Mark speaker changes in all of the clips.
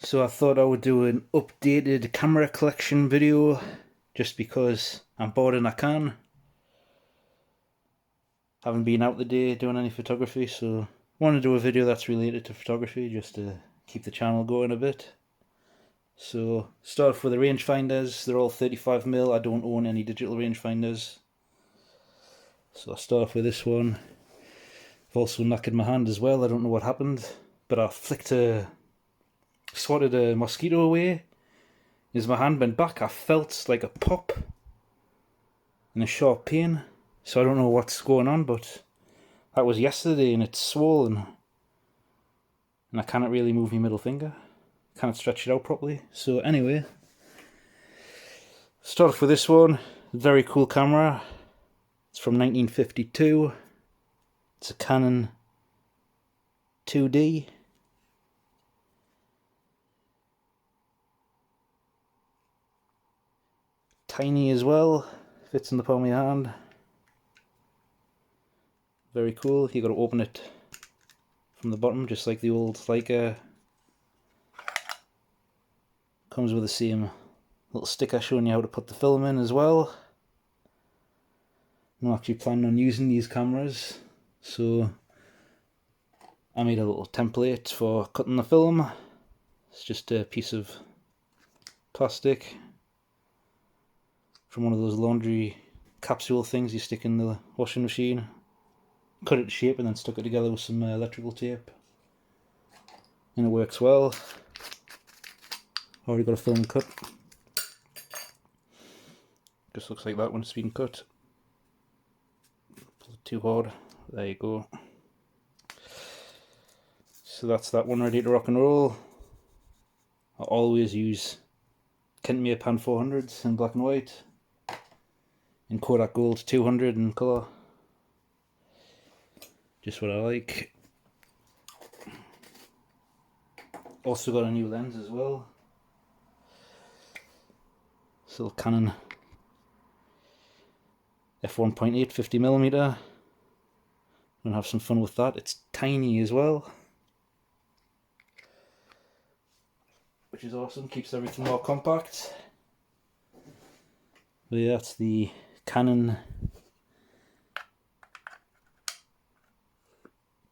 Speaker 1: So I thought I would do an updated camera collection video just because I'm bored and I can. Haven't been out the day doing any photography, so I want to do a video that's related to photography just to keep the channel going a bit. So start off with the rangefinders. They're all 35mm. I don't own any digital rangefinders. So I'll start off with this one. I've also knackered my hand as well. I don't know what happened, but I swatted a mosquito away. As my hand went back, I felt like a pop and a sharp pain. So I don't know what's going on, but that was yesterday and it's swollen. And I cannot really move my middle finger. Can't stretch it out properly. So anyway, start off with this one. Very cool camera. It's from 1952. It's a Canon 2D. Tiny as well. Fits in the palm of your hand. Very cool. You got to open it from the bottom, just like the old Leica. Comes with the same little sticker showing you how to put the film in as well. I'm actually planning on using these cameras, so I made a little template for cutting the film. It's just a piece of plastic from one of those laundry capsule things you stick in the washing machine. Cut it to shape and then stuck it together with some electrical tape, and it works well. Already got a film cut. Just looks like that when it's been cut. Pull it too hard. There you go. So that's that one ready to rock and roll. I always use Kentmere Pan 400s in black and white, in Kodak Gold 200 in colour. Just what I like. Also got a new lens as well. Still Canon f1.8 50mm. Gonna have some fun with that. It's tiny as well, which is awesome. Keeps everything more compact. But yeah, that's the Canon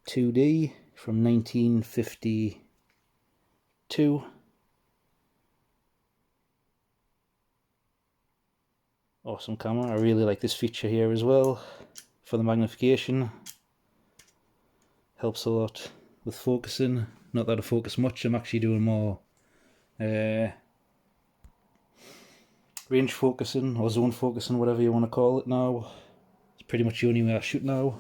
Speaker 1: 2D from 1952. Awesome camera. I really like this feature here as well for the magnification. Helps a lot with focusing. Not that I focus much, I'm actually doing more range focusing or zone focusing, whatever you want to call it now. It's pretty much the only way I shoot now.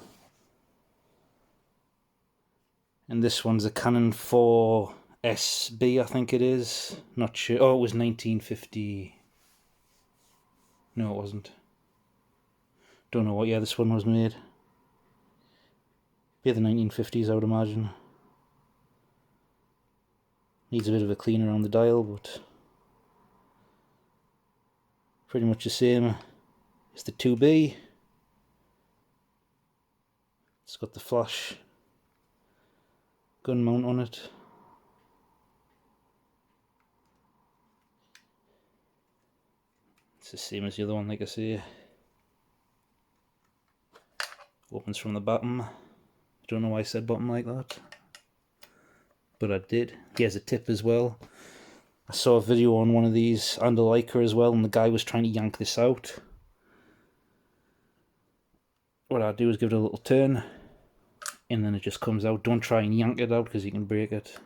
Speaker 1: And this one's a Canon 4SB, I think it is. Not sure. Oh, it was 1950. No, it wasn't. Don't know what year this one was made. Be the 1950s, I would imagine. Needs a bit of a clean around the dial, but pretty much the same as the 2B. It's got the flash gun mount on it. It's the same as the other one, like I say. Opens from the bottom. I don't know why I said bottom like that, but I did. Here's a tip as well. I saw a video on one of these and a Leica as well, and the guy was trying to yank this out. What I do is give it a little turn, and then it just comes out. Don't try and yank it out because you can break it.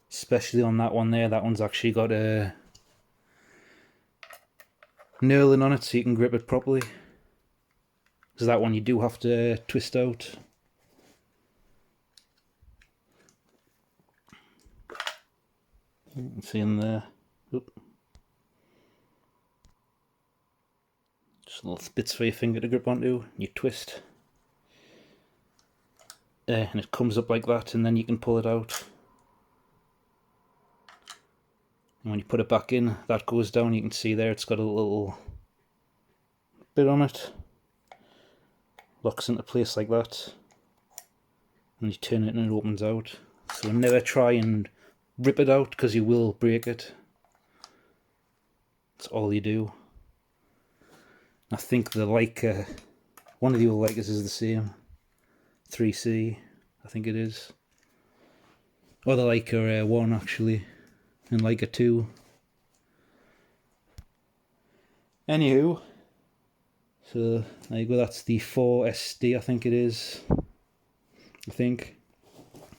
Speaker 1: Especially on that one there. That one's actually got a knurling on it so you can grip it properly. Because that one you do have to twist out. You can see in there. Oop. Just little bits for your finger to grip onto. You twist. And it comes up like that, and then you can pull it out. And when you put it back in, that goes down. You can see there it's got a little bit on it. Locks into place like that. And you turn it and it opens out. So never try and rip it out because you will break it. That's all you do. I think the Leica, one of the old Leicas is the same. 3C, I think it is. Or the Leica 1 actually, and Leica 2. Anywho, so there you go, that's the 4SD, I think it is.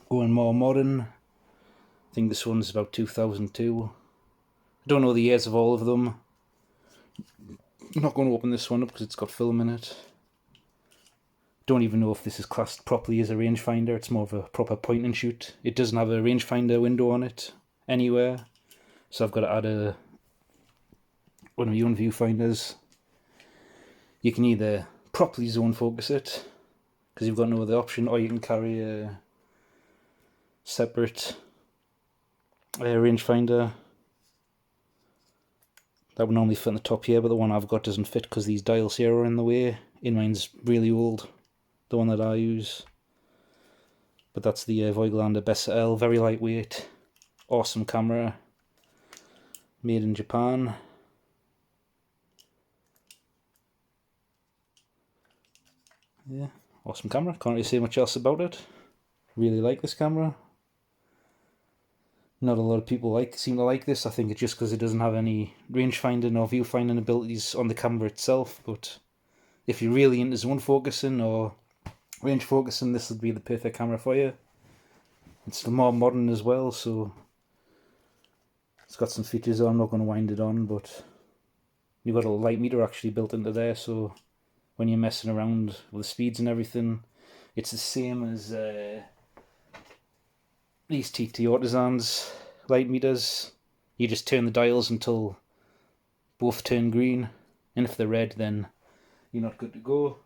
Speaker 1: Going more modern. I think this one's about 2002. I don't know the years of all of them. I'm not going to open this one up because it's got film in it. Don't even know if this is classed properly as a rangefinder. It's more of a proper point and shoot. It doesn't have a rangefinder window on it anywhere, so I've got to add one of my own viewfinders. You can either properly zone focus it because you've got no other option, or you can carry a separate rangefinder. That would normally fit on the top here, but the one I've got doesn't fit because these dials here are in the way. Mine's really old, the one that I use. But that's the Voigtlander Bessa L, very lightweight, awesome camera, made in Japan. Yeah, awesome camera, can't really say much else about it. Really like this camera. Not a lot of people seem to like this. I think it's just because it doesn't have any rangefinding or viewfinding abilities on the camera itself, but if you're really into zone focusing or range focusing, this would be the perfect camera for you. It's more modern as well, so it's got some features that I'm not going to wind it on, but you've got a light meter actually built into there, so when you're messing around with the speeds and everything, it's the same as these TT Artisans light meters. You just turn the dials until both turn green, and if they're red, then you're not good to go.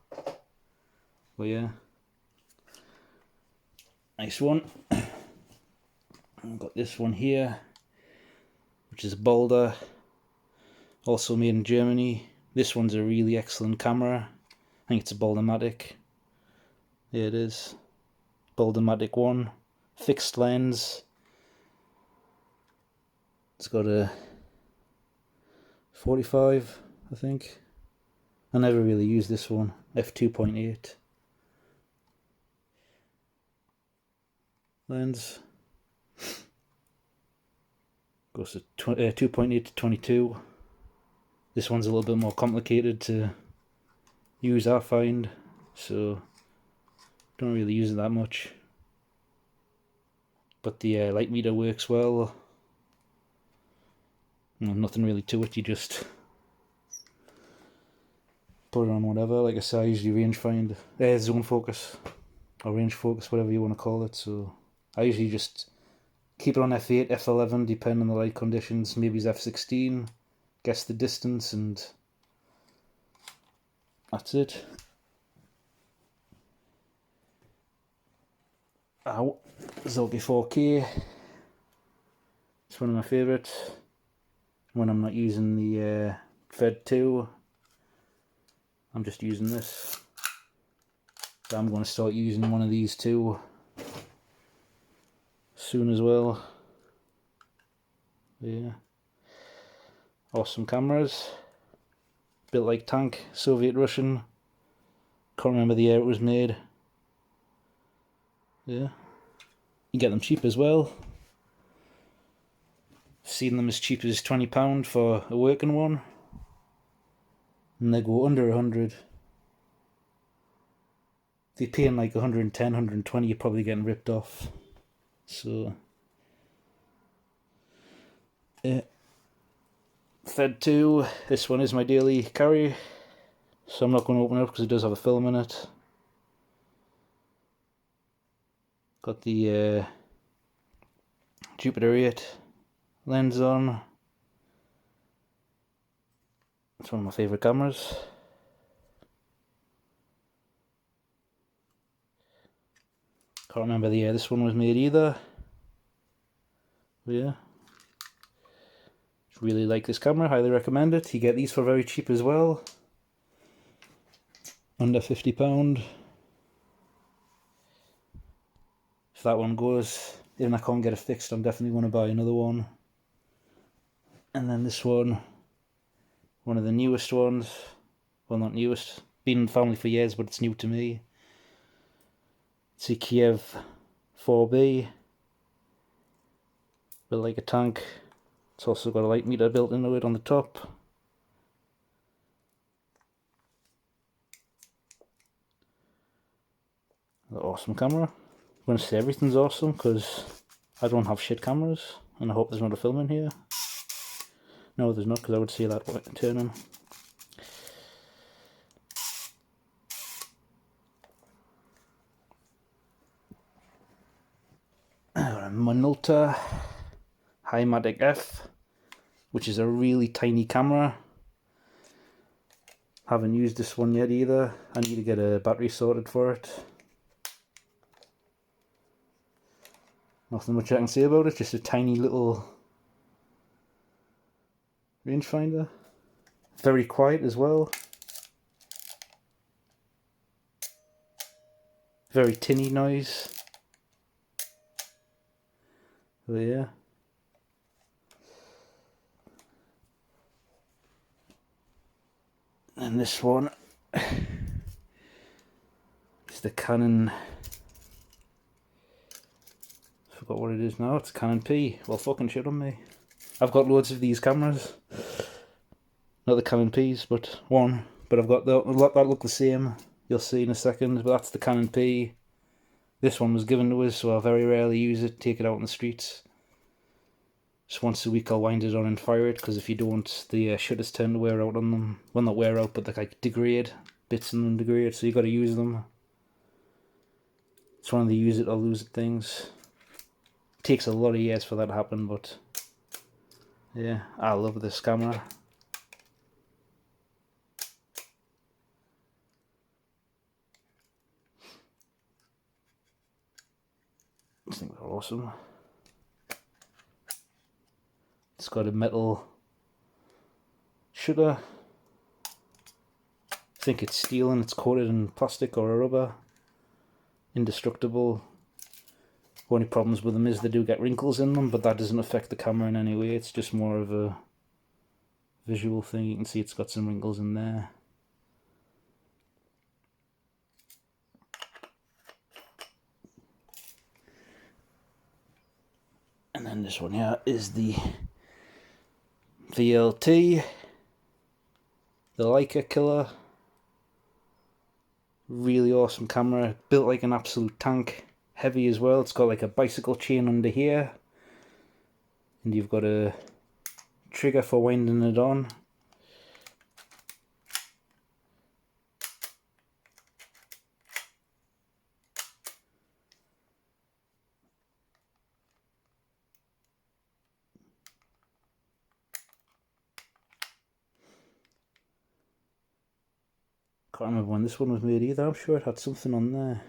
Speaker 1: But yeah, nice one. I've got this one here, which is a Boulder, also made in Germany. This one's a really excellent camera. I think it's a Hi-Matic. There it is, Hi-Matic 1. Fixed lens. It's got a 45, I think. I never really used this one. f2.8 lens. Goes to 2.8 to 22. This one's a little bit more complicated to use, I find, so don't really use it that much. But the light meter works well. Nothing really to it, you just put it on whatever. Like I say, I usually zone focus, or range focus, whatever you want to call it. So I usually just keep it on f8, f11, depending on the light conditions. Maybe it's f16, guess the distance, and that's it. Zilke 4K. It's one of my favourites. When I'm not using the Fed 2, I'm just using this. So I'm going to start using one of these too soon as well. Yeah, awesome cameras. Built like tank, Soviet Russian. Can't remember the year it was made. Yeah, you get them cheap as well. Seen them as cheap as £20 for a working one, and they go under 100. If you're paying like 110, 120, you're probably getting ripped off. So yeah, Fed 2, this one is my daily carry, so I'm not going to open it up because it does have a film in it. Got the Jupiter 8 lens on. It's one of my favourite cameras. Can't remember the year this one was made either. But yeah, really like this camera, highly recommend it. You get these for very cheap as well, under £50. If that one goes, Even if I can't get it fixed, I'm definitely going to buy another one. And then this one of the newest ones. Well, not newest. Been in the family for years, but it's new to me. It's a Kiev 4B. Built like a tank. It's also got a light meter built into it on the top. An awesome camera. I'm going to say everything's awesome because I don't have shit cameras, and I hope there's not a film in here. No, there's not, because I would see that turning. A Minolta Hi-Matic F, which is a really tiny camera. Haven't used this one yet either. I need to get a battery sorted for it. Nothing much I can say about it, just a tiny little rangefinder. Very quiet as well. Very tinny noise. But yeah. And this one is the Canon. Forgot what it is now. It's Canon P. Well, fucking shit on me. I've got loads of these cameras. Not the Canon Ps, but one. But I've got a lot that look the same. You'll see in a second. But that's the Canon P. This one was given to us, so I very rarely use it. Take it out in the streets. Just once a week I'll wind it on and fire it, because if you don't, the shutters tend to wear out on them. Well, not wear out, but they like degrade. Bits in them degrade, so you got to use them. It's one of the use it or lose it things. It takes a lot of years for that to happen, but yeah, I love this camera. I think they're awesome. It's got a metal shutter. I think it's steel and it's coated in plastic or a rubber. Indestructible. Only problems with them is they do get wrinkles in them, but that doesn't affect the camera in any way. It's just more of a visual thing. You can see it's got some wrinkles in there. And then this one here is the VLT, the Leica Killer. Really awesome camera, built like an absolute tank, heavy as well. It's got like a bicycle chain under here, and you've got a trigger for winding it on. Can't remember when this one was made either. I'm sure it had something on there.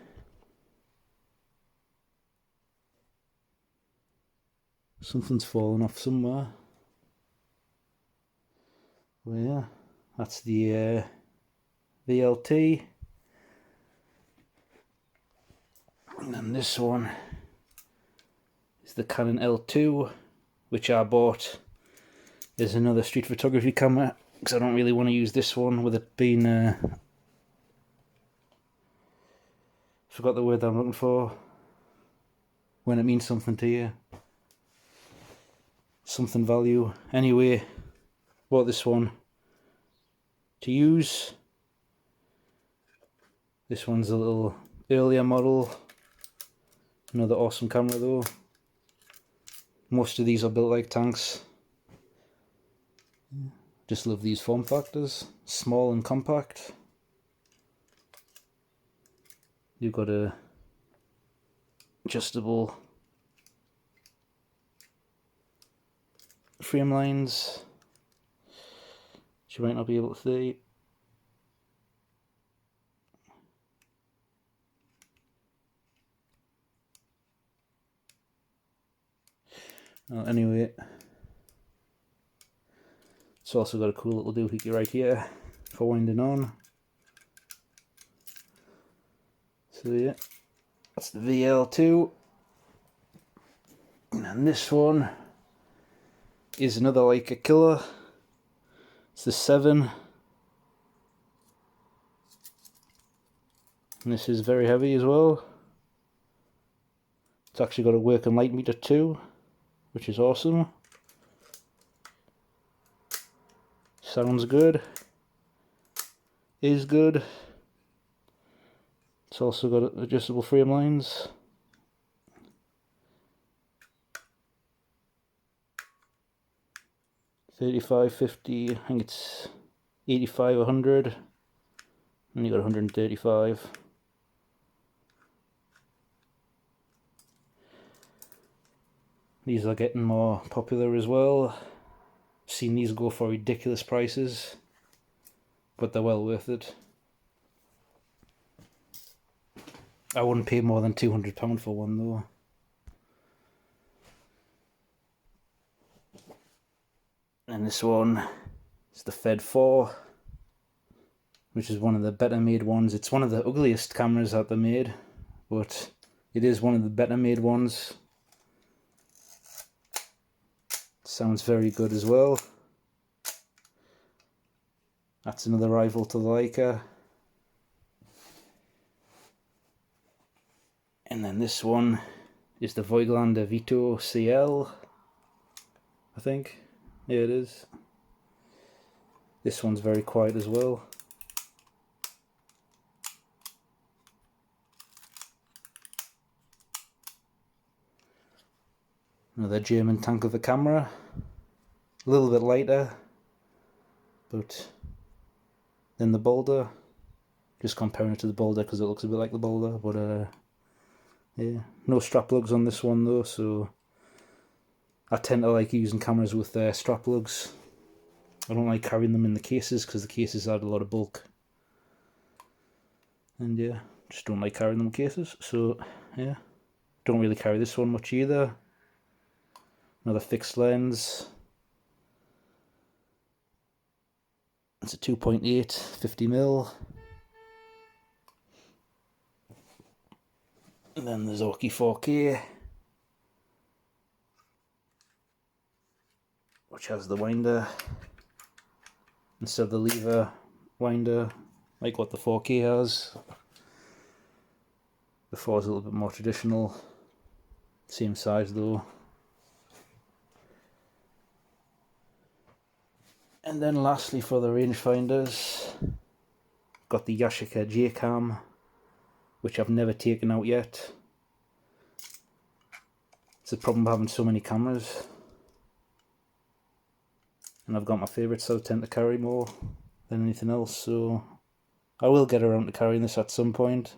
Speaker 1: Something's fallen off somewhere. Well, yeah, that's the VLT. And then this one is the Canon L2, which I bought as another street photography camera, because I don't really want to use this one with it being forgot the word that I'm looking for. When it means something to you. Something value. Anyway, bought this one to use. This one's a little earlier model. Another awesome camera though. Most of these are built like tanks. Just love these form factors. Small and compact. You've got a adjustable frame lines, which you might not be able to see. Anyway, it's also got a cool little doohickey right here for winding on. So yeah, that's the VL2. And this one is another Leica killer. It's the 7. And this is very heavy as well. It's actually got a working light meter too, which is awesome. Sounds good. Is good. It's also got adjustable frame lines. $35, $50, I think it's $85, $100, and you got $135. These are getting more popular as well. I've seen these go for ridiculous prices, but they're well worth it. I wouldn't pay more than £200 for one though. And this one is the Fed 4, which is one of the better made ones. It's one of the ugliest cameras that they made, but it is one of the better made ones. Sounds very good as well. That's another rival to the Leica. And then this one is the Voigtlander Vito CL, I think. Yeah, it is. This one's very quiet as well. Another German tank of a camera. A little bit lighter, but than the Boulder. Just comparing it to the Boulder because it looks a bit like the Boulder, but yeah, no strap lugs on this one though, so I tend to like using cameras with strap lugs. I don't like carrying them in the cases because the cases add a lot of bulk. And yeah, just don't like carrying them in cases, so yeah. Don't really carry this one much either. Another fixed lens. It's a 2.8, 50mm. And then there's Zorki 4K, which has the winder instead of the lever winder, like what the 4K has. The 4 is a little bit more traditional, same size though. And then lastly for the rangefinders, got the Yashica J-Cam, which I've never taken out yet. It's the problem of having so many cameras. And I've got my favourites, so I tend to carry more than anything else, so I will get around to carrying this at some point.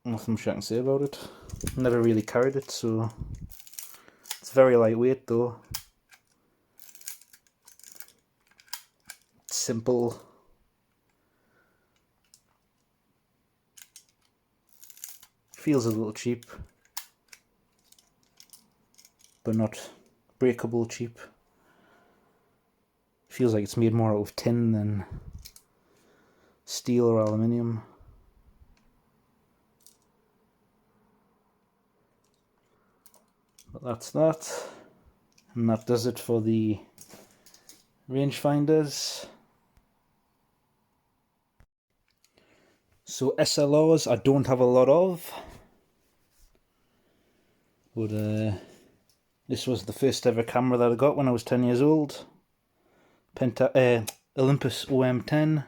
Speaker 1: Nothing much I can say about it. Never really carried it, so it's very lightweight though. It's simple. Feels a little cheap, but not breakable cheap. Feels like it's made more out of tin than steel or aluminium. But that's that, and that does it for the rangefinders. So SLRs I don't have a lot of, but this was the first ever camera that I got when I was 10 years old. Olympus OM10.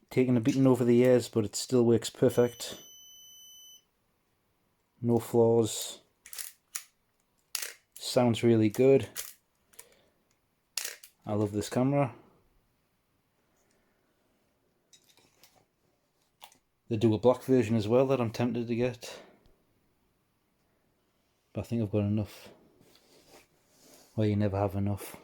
Speaker 1: Taken a beating over the years, but it still works perfect. No flaws. Sounds really good. I love this camera. They do a black version as well that I'm tempted to get, but I think I've got enough. Well, you never have enough.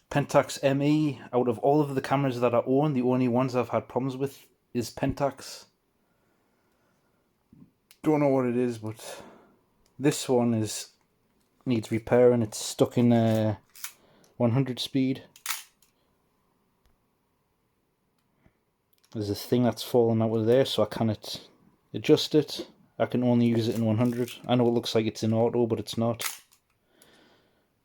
Speaker 1: Pentax ME, out of all of the cameras that I own, the only ones I've had problems with is Pentax. Don't know what it is, but this one needs repairing. It's stuck in 100 speed. There's a thing that's fallen out of there, so I cannot adjust it. I can only use it in 100. I know it looks like it's in auto, but it's not.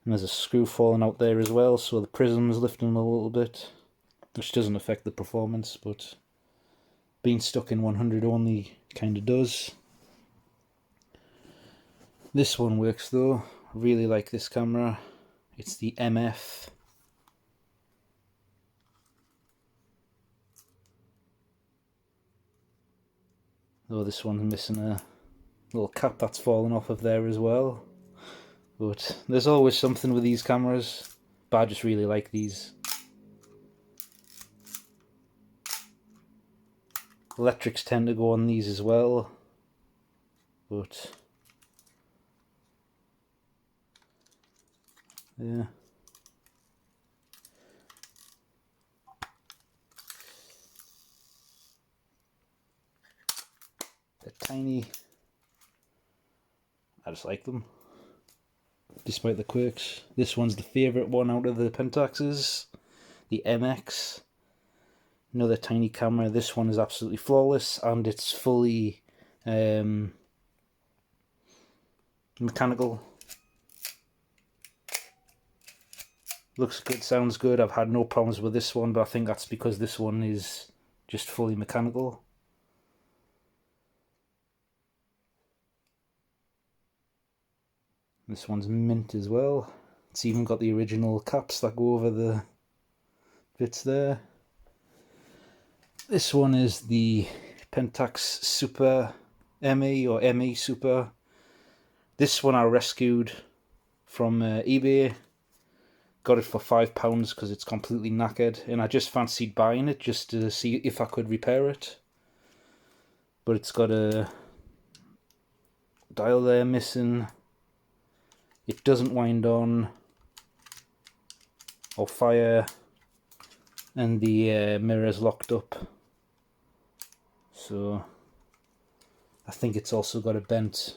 Speaker 1: And there's a screw falling out there as well, so the prism's lifting a little bit, which doesn't affect the performance, but being stuck in 100 only kind of does. This one works though. I really like this camera. It's the MF. Though this one's missing a little cap that's fallen off of there as well. But there's always something with these cameras, but I just really like these. Electrics tend to go on these as well, but yeah. They're tiny. I just like them, despite the quirks. This one's the favourite one out of the Pentaxes, the MX. Another tiny camera. This one is absolutely flawless, and it's fully mechanical. Looks good, sounds good. I've had no problems with this one, but I think that's because this one is just fully mechanical. This one's mint as well. It's even got the original caps that go over the bits there. This one is the Pentax Super ME or ME Super. This one I rescued from eBay. Got it for £5 because it's completely knackered, and I just fancied buying it just to see if I could repair it. But it's got a dial there missing. It doesn't wind on or fire, and the mirror's locked up. So I think it's also got a bent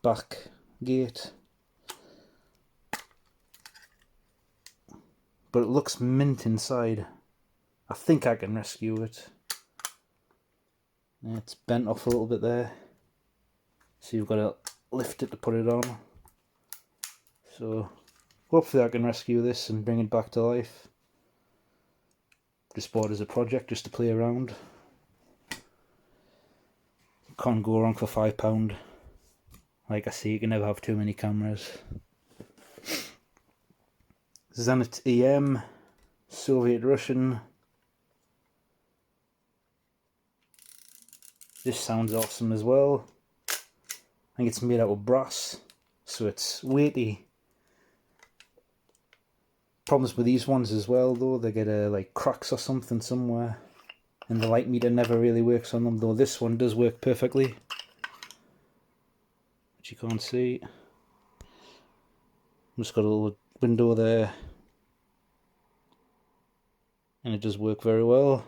Speaker 1: back gate. But it looks mint inside. I think I can rescue it. Yeah, it's bent off a little bit there, so you've got to lift it to put it on. So hopefully I can rescue this and bring it back to life. Just bought it as a project just to play around. Can't go wrong for £5. Like I say, you can never have too many cameras. Zenit EM, Soviet Russian. This sounds awesome as well. I think it's made out of brass, so it's weighty. Problems with these ones as well though, they get like cracks or something somewhere, and the light meter never really works on them, though this one does work perfectly, which you can't see. Just got a little window there, and it does work very well.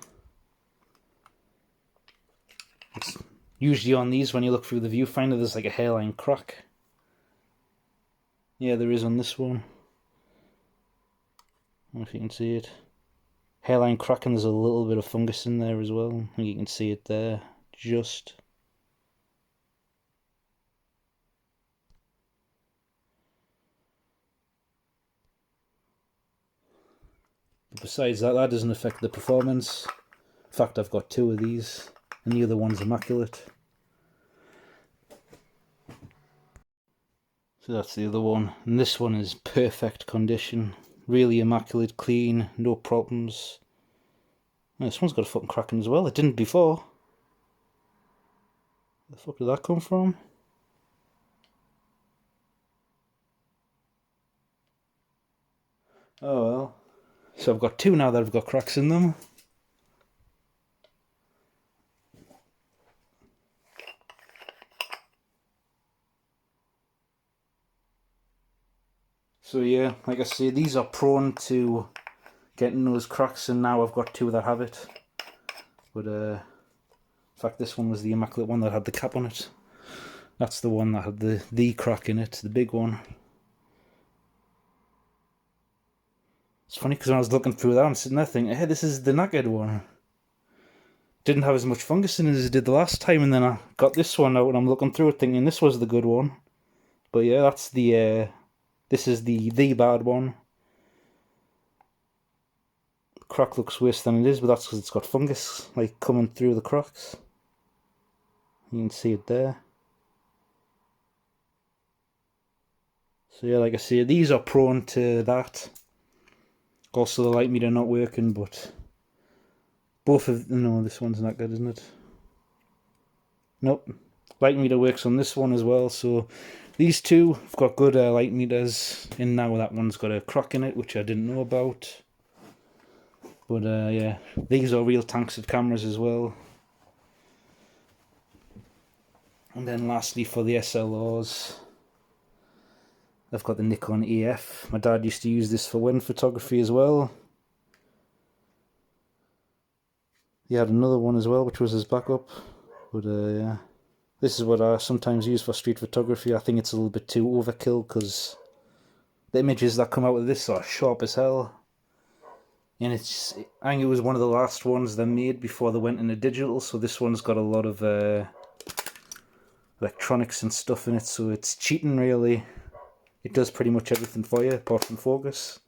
Speaker 1: It's usually on these, when you look through the viewfinder, there's like a hairline crack. Yeah, there is on this one. I don't know if you can see it. Hairline crack, and there's a little bit of fungus in there as well. I think you can see it there, just. But besides that, that doesn't affect the performance. In fact, I've got two of these, and the other one's immaculate. So that's the other one, and this one is perfect condition. Really immaculate, clean, no problems. Oh, this one's got a fucking cracking as well. It didn't before. Where the fuck did that come from? Oh well. So I've got two now that have got cracks in them. So yeah, like I say, these are prone to getting those cracks, and now I've got two that have it. But in fact, this one was the immaculate one that had the cap on it. That's the one that had the crack in it, the big one. It's funny because when I was looking through that, I'm sitting there thinking, hey, this is the knackered one. didn't have as much fungus in it as it did the last time, and then I got this one out and I'm looking through it thinking this was the good one. But yeah, that's the this is the bad one. The crack looks worse than it is, but that's because it's got fungus like coming through the cracks. You can see it there. So yeah, like I say, these are prone to that. Also the light meter not working, but both of no, this one's not good, isn't it? Nope. Light meter works on this one as well, so these two have got good light meters in now. That one's got a crack in it, which I didn't know about. But yeah, these are real tungsten cameras as well. And then lastly for the SLRs, I've got the Nikon EF. My dad used to use this for wind photography as well. He had another one as well, which was his backup. But yeah, this is what I sometimes use for street photography. I think it's a little bit too overkill because the images that come out of this are sharp as hell. And it's, I think it was one of the last ones they made before they went into digital, so this one's got a lot of electronics and stuff in it, so it's cheating really. It does pretty much everything for you apart from focus.